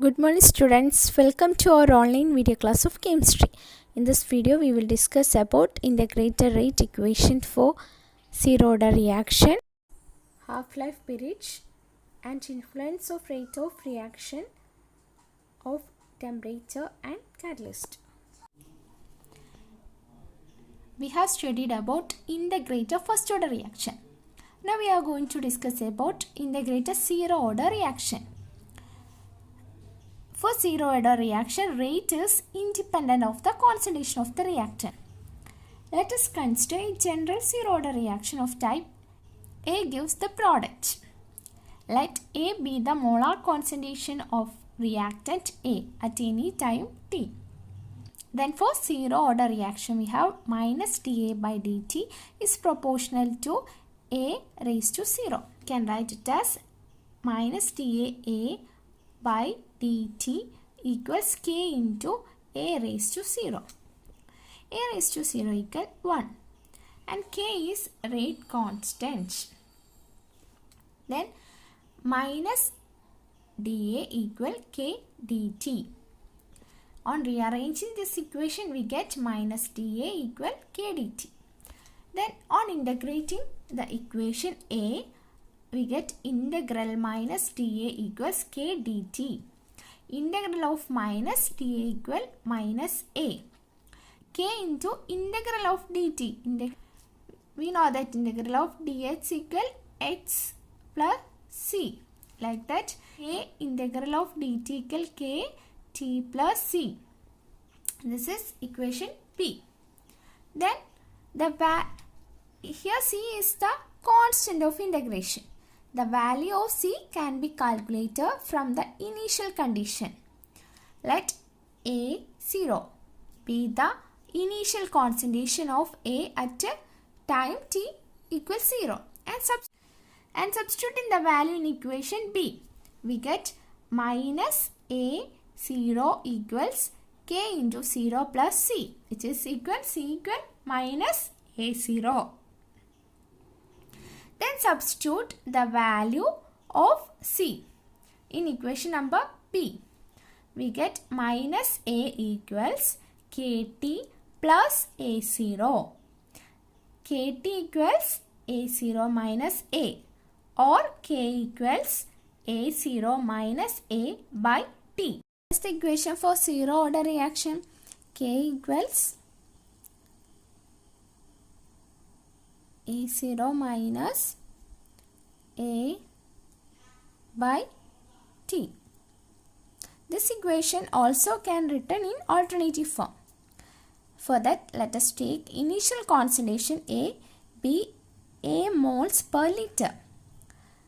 Good morning students, welcome to our online video class of chemistry. In this video we will discuss about integrated rate equation for zero order reaction, half-life period and influence of rate of reaction of temperature and catalyst. We have studied about integrated first order reaction. Now we are going to discuss about integrated zero order reaction. For zero order reaction, rate is independent of the concentration of the reactant. Let us consider a general zero order reaction of type A gives the product. Let A be the molar concentration of reactant A at any time t. Then for zero order reaction, we have minus dA by dt is proportional to A raised to 0. Can write it as minus dA by dt equals k into a raised to 0. A raised to 0 equal 1 and k is rate constant. Then minus dA equal k dt. On rearranging this equation we get minus dA equal k dt. Then on integrating the equation A we get integral minus dA equals k dt. Integral of minus dA equal minus a. K into integral of dt. We know that integral of dx equal x plus c. Like that, a integral of dt equal k t plus c. This is equation P. Then here c is the constant of integration. The value of c can be calculated from the initial condition. Let A0 be the initial concentration of A at time t equals 0 and substituting the value in equation B. We get minus A0 equals k into 0 plus c, which is equal c equal minus A0. Then substitute the value of c in equation number P. We get minus a equals kt plus a0. kt equals a0 minus a or k equals a0 minus a by t. That's the equation for zero order reaction. K equals a0 minus a by t. This equation also can written in alternative form. For that, let us take initial concentration A be A moles per liter.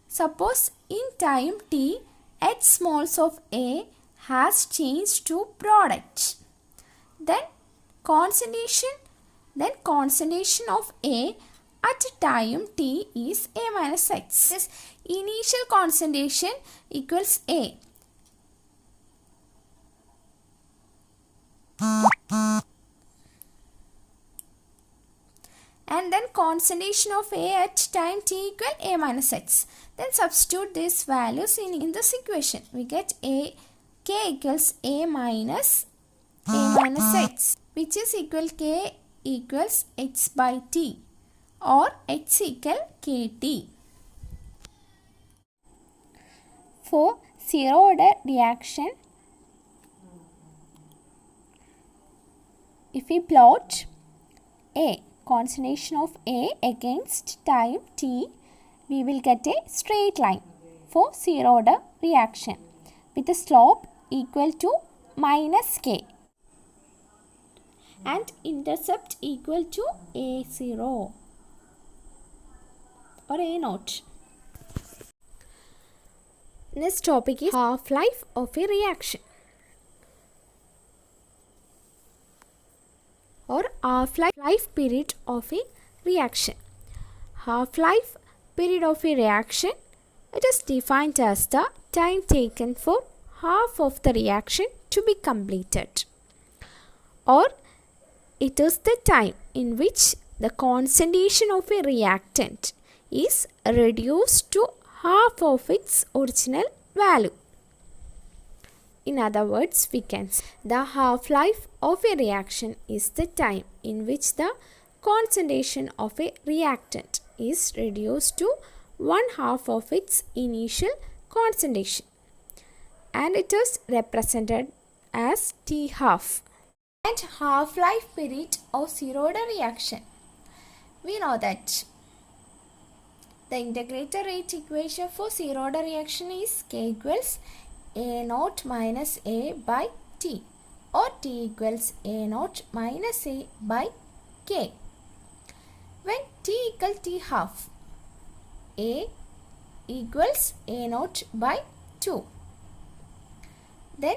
Suppose in time t, H moles of A has changed to product. Then concentration of A at time t is A minus X. This initial concentration equals A. And then concentration of A at time t equal A minus X. Then substitute these values in this equation. We get k equals A minus X, which is equal k equals X by t or X equal kt. For zero order reaction, if we plot A, concentration of A against time t, we will get a straight line for zero order reaction with a slope equal to minus k and intercept equal to A0 or A0. Next topic is half-life of a reaction or half-life period of a reaction. Half-life period of a reaction, it is defined as the time taken for half of the reaction to be completed, or it is the time in which the concentration of a reactant is reduced to half of its original value. In other words, we can say the half-life of a reaction is the time in which the concentration of a reactant is reduced to 1/2 of its initial concentration, and it is represented as T half. And half-life period of zero-order reaction. We know that the integrated rate equation for zero-order reaction is K equals A naught minus A by T, or T equals A naught minus A by K. When T equals T half, A equals A naught by 2. Then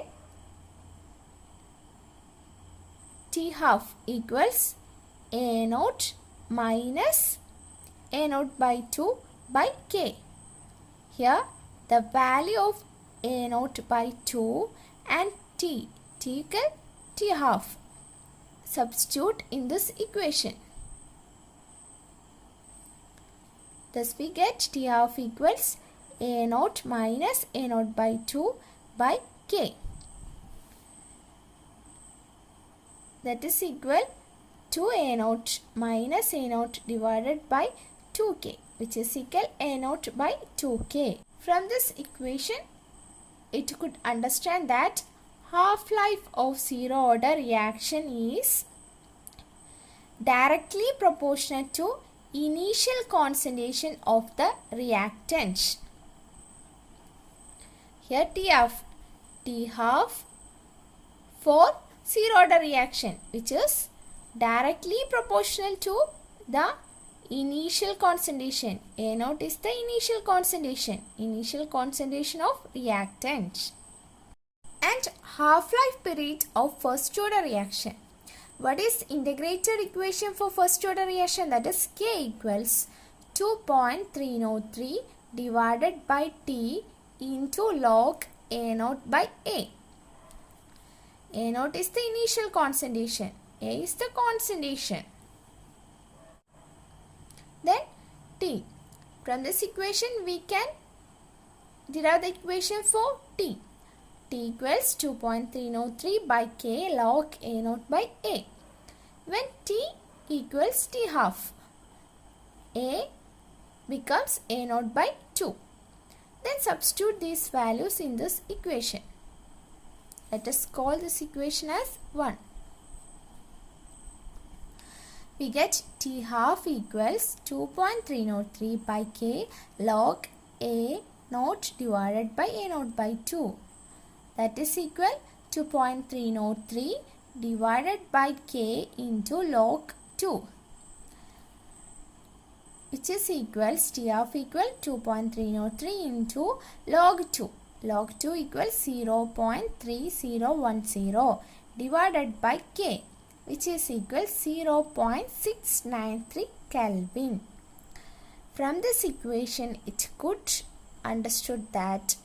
T half equals A naught minus A naught by 2 by K. Here the value of A naught by 2 and T equal T half. Substitute in this equation. Thus we get T half equals A naught minus A naught by 2 by K. That is equal to A naught minus A naught divided by 2K, which is equal A naught by 2K. From this equation, it could understand that half-life of zero-order reaction is directly proportional to initial concentration of the reactant. Here T half for zero-order reaction, which is directly proportional to the initial concentration. A naught is the initial concentration of reactant. And half-life period of first order reaction. What is integrated equation for first order reaction? That is K equals 2.303 divided by T into log A naught by A. A naught is the initial concentration, A is the concentration. Then T. From this equation we can derive the equation for T. T equals 2.303 by K log A naught by A. When T equals T half, A becomes A naught by 2. Then substitute these values in this equation. Let us call this equation as 1. We get T half equals 2.303 by K log A naught divided by A naught by 2. That is equal to 2.303 divided by K into log 2, which is equals T half equal 2.303 into log 2. Log 2 equals 0.3010 divided by K, which is equal 0.693 Kelvin. From this equation, it could understood that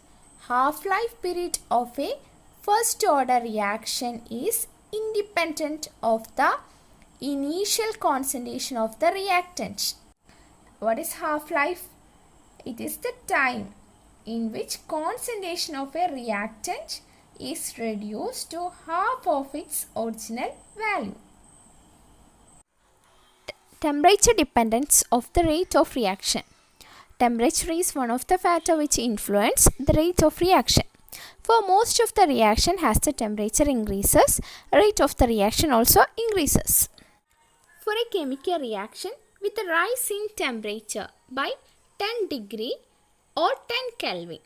half-life period of a first order reaction is independent of the initial concentration of the reactant. What is half-life? It is the time in which concentration of a reactant is reduced to half of its original value. Temperature dependence of the rate of reaction. Temperature is one of the factors which influence the rate of reaction. For most of the reaction, as the temperature increases, rate of the reaction also increases. For a chemical reaction with a rise in temperature by 10 degree or 10 Kelvin,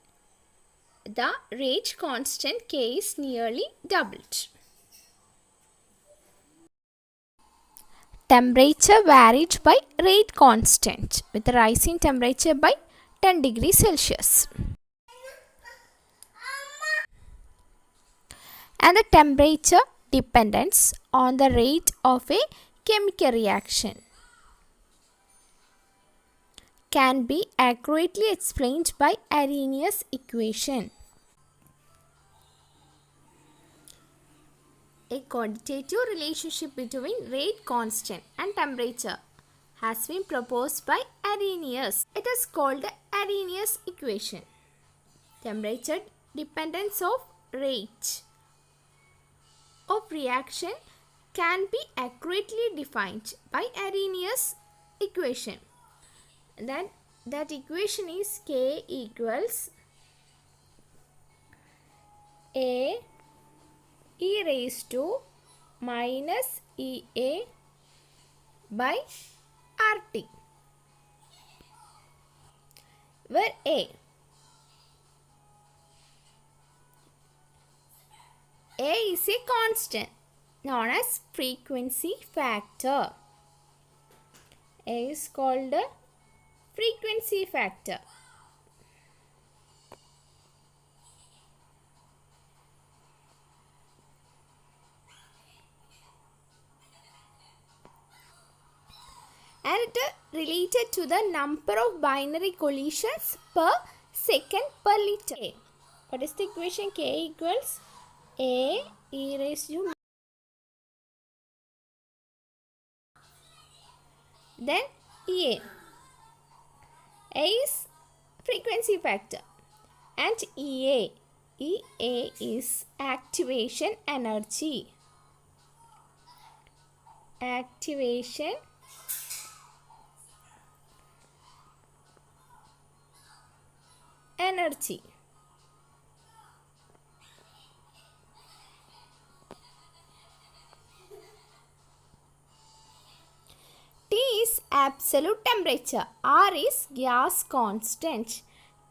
the rate constant K is nearly doubled. Temperature varied by rate constant with a rise in temperature by 10 degrees Celsius. And the temperature depends on the rate of a chemical reaction can be accurately explained by Arrhenius equation. A quantitative relationship between rate constant and temperature has been proposed by Arrhenius. It is called the Arrhenius equation. Temperature dependence of rate of reaction can be accurately defined by Arrhenius equation. That equation is K equals A e raised to minus EA by RT, where A is a constant known as frequency factor. A is called the frequency factor. And it is related to the number of binary collisions per second per liter. What is the equation? K equals A e raised to then EA. A is frequency factor and EA is activation energy. Activation energy. T is absolute temperature. R is gas constant.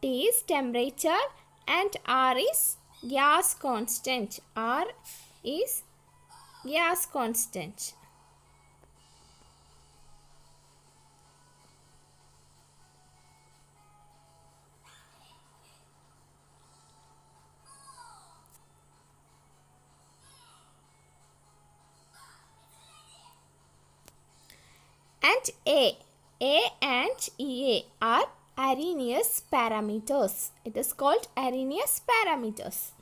T is temperature and R is gas constant. R is gas constant. And A and EA are Arrhenius parameters. It is called Arrhenius parameters.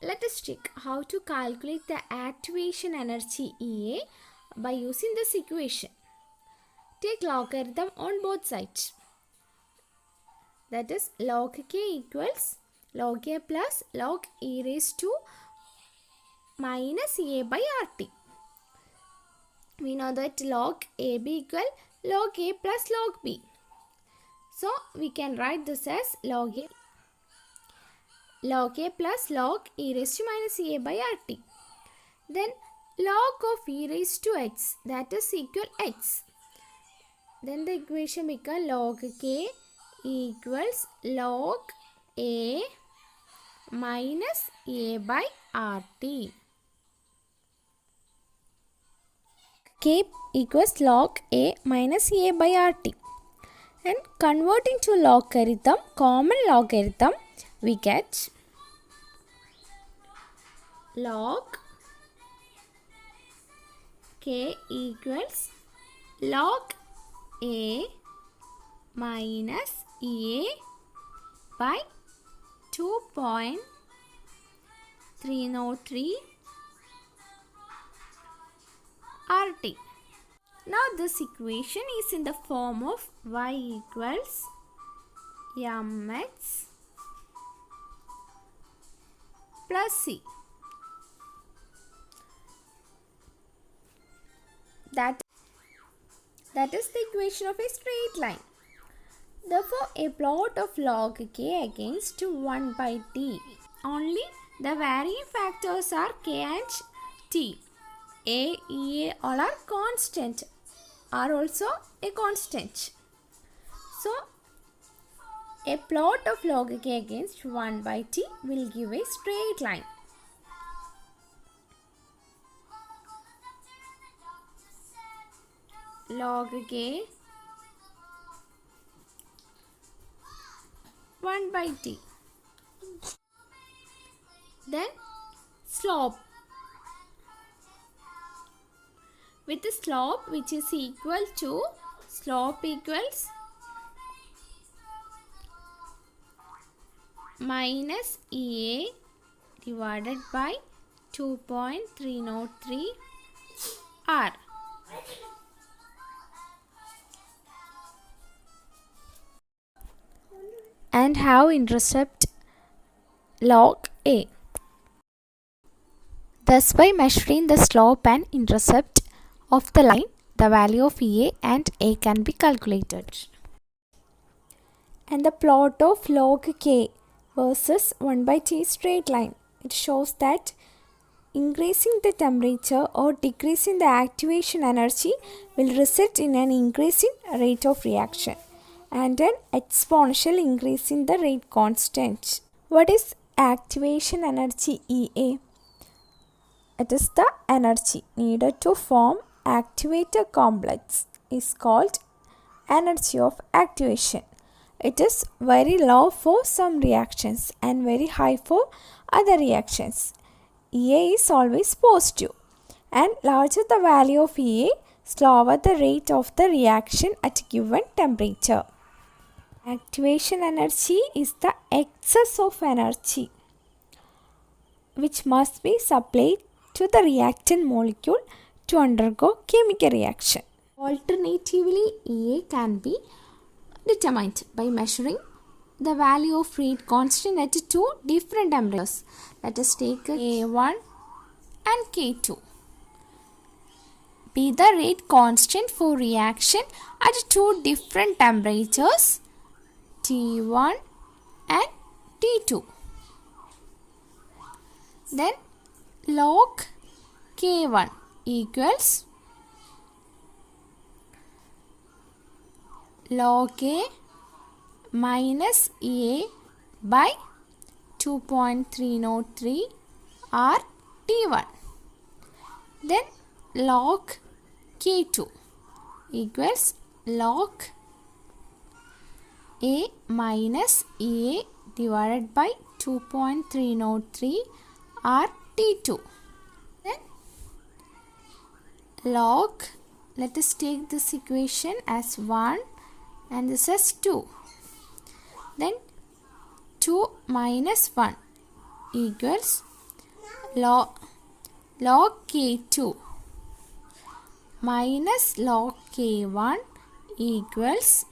Let us check how to calculate the activation energy EA by using this equation. Take logarithm on both sides. That is log K equals log A plus log e raised to minus A by RT. We know that log AB equal log A plus log B. So we can write this as log A plus log e raised to minus A by RT. Then log of e raised to x, that is equal x. Then the equation becomes log K equals log A minus A by RT. K equals log A minus A by RT. And converting to logarithm, common logarithm, we get log K equals log A minus A by 2.303 RT. Now this equation is in the form of y equals mx plus c. That is the equation of a straight line. Therefore, a plot of log k against 1 by t. Only the varying factors are k and t. A, E, A all are constant, are also a constant. So, a plot of log k against 1 by t will give a straight line. Log k 1 by t. Then slope. With the slope which is equal to slope equals minus EA divided by 2.303 R. and have intercept log A. Thus, by measuring the slope and intercept of the line, the value of EA and A can be calculated. And the plot of log K versus 1 by T straight line. It shows that increasing the temperature or decreasing the activation energy will result in an increase in rate of reaction and an exponential increase in the rate constant. What is activation energy EA? It is the energy needed to form activator complex is called energy of activation. It is very low for some reactions and very high for other reactions. EA is always positive, and larger the value of EA, slower the rate of the reaction at given temperature. Activation energy is the excess of energy which must be supplied to the reactant molecule to undergo chemical reaction. Alternatively, EA can be determined by measuring the value of rate constant at two different temperatures. Let us take K1 and K2. Be the rate constant for reaction at two different temperatures T1 and T2. Then log K1 equals log A minus EA by 2.303 R T1. Then log K2 equals log A minus EA divided by 2.303 R T2. Then log, let us take this equation as 1 and this as 2. Then 2 minus 1 equals log K2 minus log K1 equals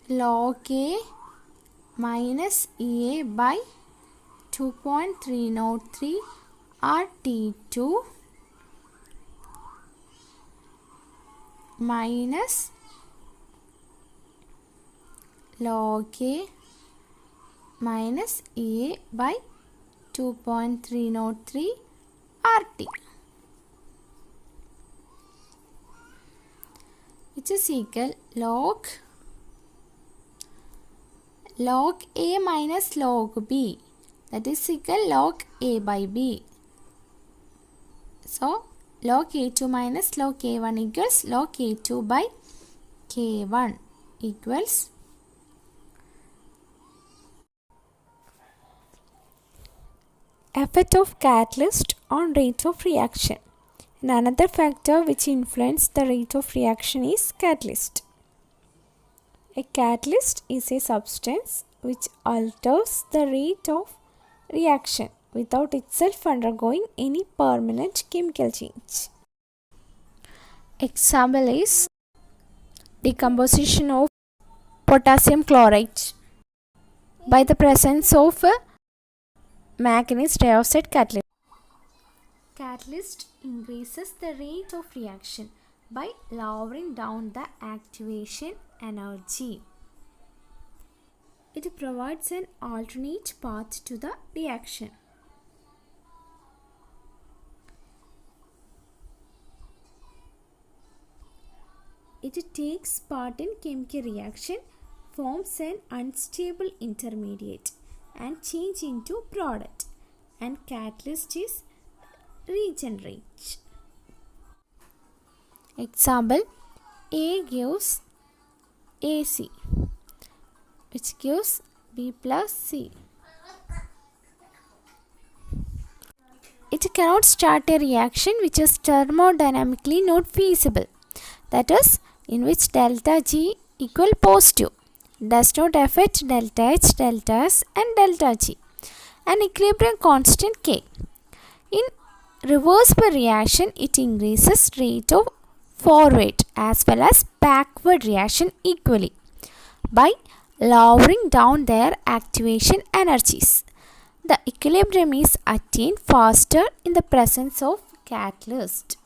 log A minus EA by 2.303 RT2 minus log A minus EA by 2.303 RT, which is equal log A minus log B, that is equal log A by B. So log K2 minus log K1 equals log K2 by K1 equals effect of catalyst on rate of reaction. And another factor which influences the rate of reaction is catalyst. A catalyst is a substance which alters the rate of reaction without itself undergoing any permanent chemical change. Example is decomposition of potassium chloride by the presence of manganese dioxide catalyst. Catalyst increases the rate of reaction by lowering down the activation energy. It provides an alternate path to the reaction. It takes part in chemical reaction, forms an unstable intermediate and change into product, and catalyst is regenerate. Example, A gives AC, which gives B plus C. It cannot start a reaction which is thermodynamically not feasible, that is, in which delta G equal positive, does not affect delta H, delta S and delta G, and equilibrium constant K. In reversible reaction, it increases rate of forward as well as backward reaction equally by lowering down their activation energies. The equilibrium is attained faster in the presence of catalyst.